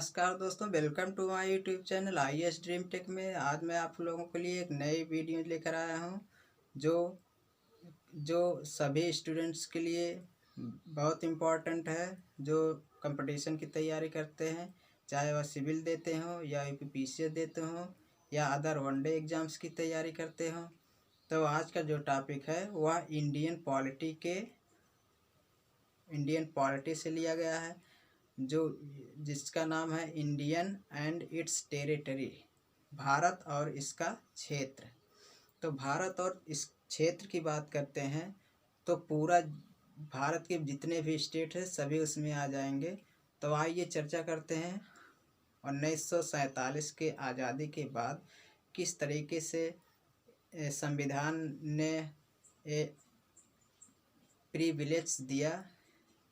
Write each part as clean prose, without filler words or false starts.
नमस्कार दोस्तों, welcome to my YouTube channel IAS dream tech में। आज मैं आप लोगों के लिए एक नई वीडियो लेकर आया हूं जो जो सभी स्टूडेंट्स के लिए बहुत इम्पोर्टेंट है, जो कंपटीशन की तैयारी करते हैं, चाहे वह सिविल देते हों या UPPCS देते हों या अदर वनडे एग्ज़ाम्स की तैयारी करते हों। तो आज का जो टॉपिक है वह इंडियन पॉलिटी से लिया गया है, जिसका नाम है Indian and it's territory, Bharat और इसका क्षेत्र। तो भारत और इस क्षेत्र की बात करते हैं तो पूरा भारत के जितने भी स्टेट है सभी उसमें आ जाएंगे। तो आइए चर्चा करते हैं 1947 के आज़ादी के बाद किस तरीके से संविधान ने प्रिविलेज दिया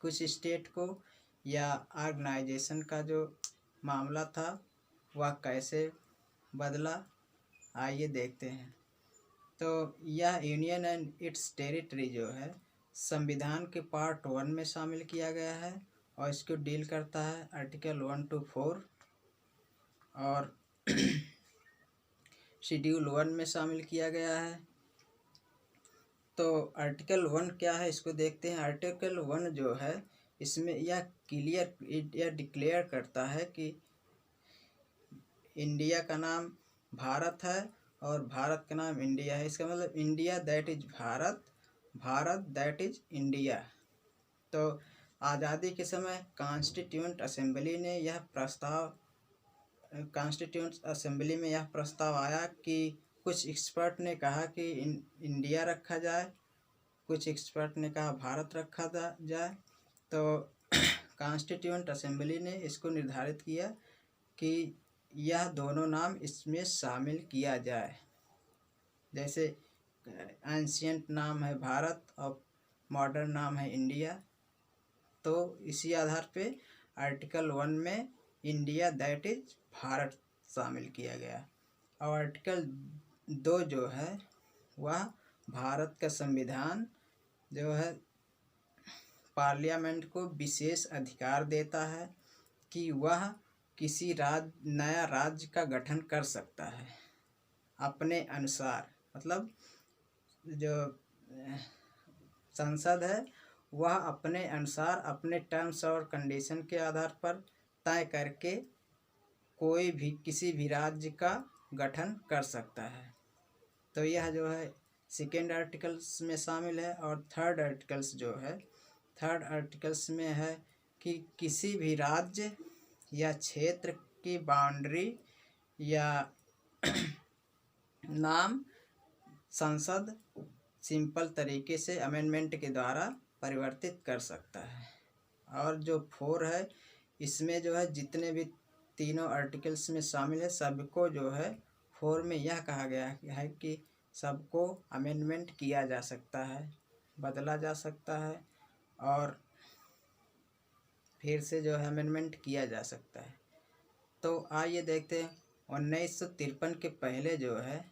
कुछ स्टेट को, या ऑर्गेनाइजेशन का जो मामला था वह कैसे बदला। आइए देखते हैं। तो यह यूनियन एंड इट्स टेरिटरी जो है संविधान के पार्ट 1 में शामिल किया गया है और इसको डील करता है आर्टिकल 1 to 4 और शेड्यूल 1 में शामिल किया गया है। तो आर्टिकल 1 क्या है इसको देखते हैं। आर्टिकल 1 जो है इसमें यह डिक्लेयर करता है कि इंडिया का नाम भारत है और भारत का नाम इंडिया है। इसका मतलब India that is Bharat, Bharat that is India. तो आज़ादी के समय कॉन्स्टिट्यूएंट असेंबली में यह प्रस्ताव आया कि कुछ एक्सपर्ट ने कहा कि इंडिया रखा जाए, कुछ एक्सपर्ट ने कहा भारत रखा जाए। तो कॉन्स्टिट्यूएंट असेंबली ने इसको निर्धारित किया कि यह दोनों नाम इसमें शामिल किया जाए। जैसे एंशियंट नाम है भारत और मॉडर्न नाम है इंडिया। तो इसी आधार पे आर्टिकल 1 में इंडिया दैट इज भारत शामिल किया गया। और आर्टिकल 2 जो है वह भारत का संविधान जो है पार्लियामेंट को विशेष अधिकार देता है कि वह किसी नया राज्य का गठन कर सकता है अपने अनुसार। मतलब जो संसद है वह अपने अनुसार अपने टर्म्स और कंडीशन के आधार पर तय करके कोई भी किसी भी राज्य का गठन कर सकता है। तो यह जो है सेकेंड आर्टिकल्स में शामिल है। और थर्ड आर्टिकल्स में है कि किसी भी राज्य या क्षेत्र की बाउंड्री या नाम संसद सिंपल तरीके से अमेंडमेंट के द्वारा परिवर्तित कर सकता है। और जो 4 है इसमें जो है जितने भी तीनों आर्टिकल्स में शामिल है सबको जो है 4 में यह कहा गया है कि सबको अमेंडमेंट किया जा सकता है, बदला जा सकता है और फिर से जो है अमेंडमेंट किया जा सकता है। तो आइए देखते हैं 1953 के पहले जो है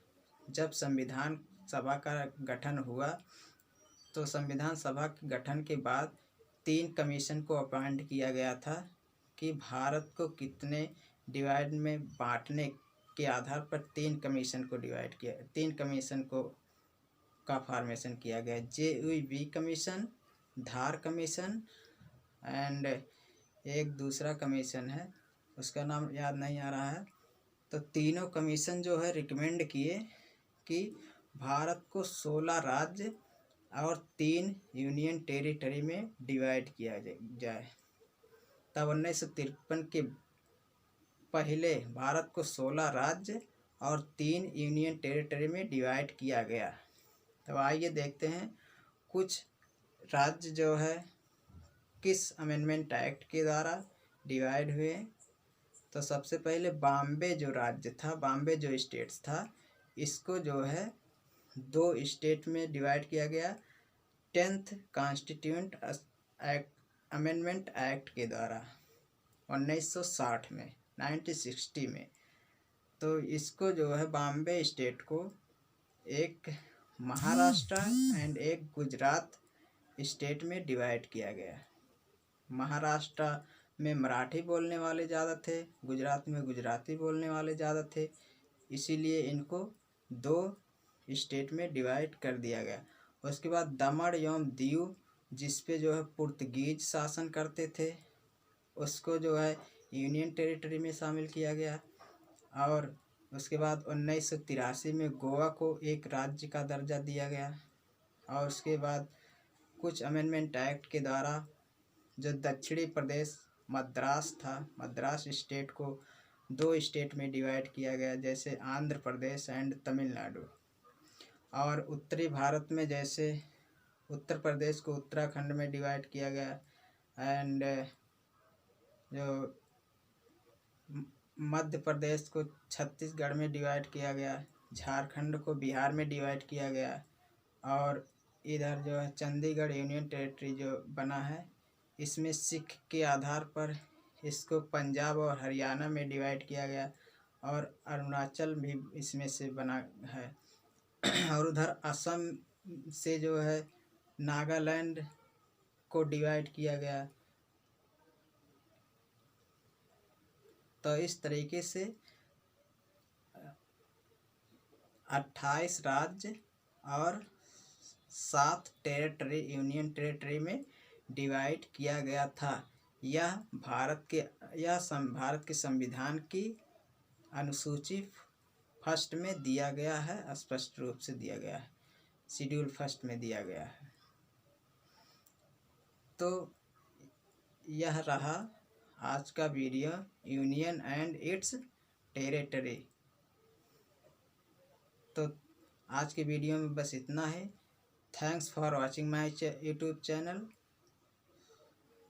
जब संविधान सभा का गठन हुआ, तो संविधान सभा के गठन के बाद 3 कमीशन को अपॉइंट किया गया था कि भारत को कितने डिवाइड में बांटने के आधार पर 3 कमीशन को का फॉर्मेशन किया गया। JUB commission, Dhar commission and एक दूसरा कमीशन है उसका नाम याद नहीं आ रहा है। तो तीनों कमीशन जो है रिकमेंड किए कि भारत को 16 राज्य और 3 यूनियन टेरिटरी में डिवाइड किया जाए। तब 1953 के पहले भारत को 16 राज्य और 3 यूनियन टेरिटरी में डिवाइड किया गया। तो आइए देखते हैं कुछ राज्य जो है किस अमेंडमेंट एक्ट के द्वारा डिवाइड हुए। तो सबसे पहले बॉम्बे जो राज्य था, बॉम्बे जो स्टेट्स था, इसको जो है 2 स्टेट में डिवाइड किया गया 10th कॉन्स्टिट्यूएंट अमेंडमेंट एक्ट के द्वारा 1960 में 1960 में। तो इसको जो है बॉम्बे स्टेट को एक महाराष्ट्र एंड एक गुजरात स्टेट में डिवाइड किया गया। महाराष्ट्र में मराठी बोलने वाले ज़्यादा थे, गुजरात में गुजराती बोलने वाले ज़्यादा थे, इसीलिए इनको 2 स्टेट में डिवाइड कर दिया गया। उसके बाद दमन एवं दीव, जिस पे जो है पुर्तगीज शासन करते थे, उसको जो है यूनियन टेरिटरी में शामिल किया गया। और उसके बाद 1983 में गोवा को एक राज्य का दर्जा दिया गया। और उसके बाद कुछ अमेंडमेंट एक्ट के द्वारा जो दक्षिणी प्रदेश मद्रास था, मद्रास स्टेट को 2 स्टेट में डिवाइड किया गया, जैसे आंध्र प्रदेश एंड तमिलनाडु। और उत्तरी भारत में जैसे उत्तर प्रदेश को उत्तराखंड में डिवाइड किया गया, एंड जो मध्य प्रदेश को छत्तीसगढ़ में डिवाइड किया गया, झारखंड को बिहार में डिवाइड किया गया, और इधर जो है चंडीगढ़ यूनियन टेरिटरी जो बना है, इसमें सिख के आधार पर इसको पंजाब और हरियाणा में डिवाइड किया गया, और अरुणाचल भी इसमें से बना है। और उधर असम से जो है नागालैंड को डिवाइड किया गया। तो इस तरीके से 28 राज्य और 7 टेरिटरी यूनियन टेरिटरी में डिवाइड किया गया था। यह भारत के संविधान की अनुसूची फर्स्ट में दिया गया है, स्पष्ट रूप से दिया गया है, शेड्यूल फर्स्ट में दिया गया है। तो यह रहा आज का video, union and it's territory. तो आज के वीडियो में बस इतना है। Thanks for watching my YouTube channel.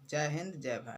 जय हिंद, जय भारत।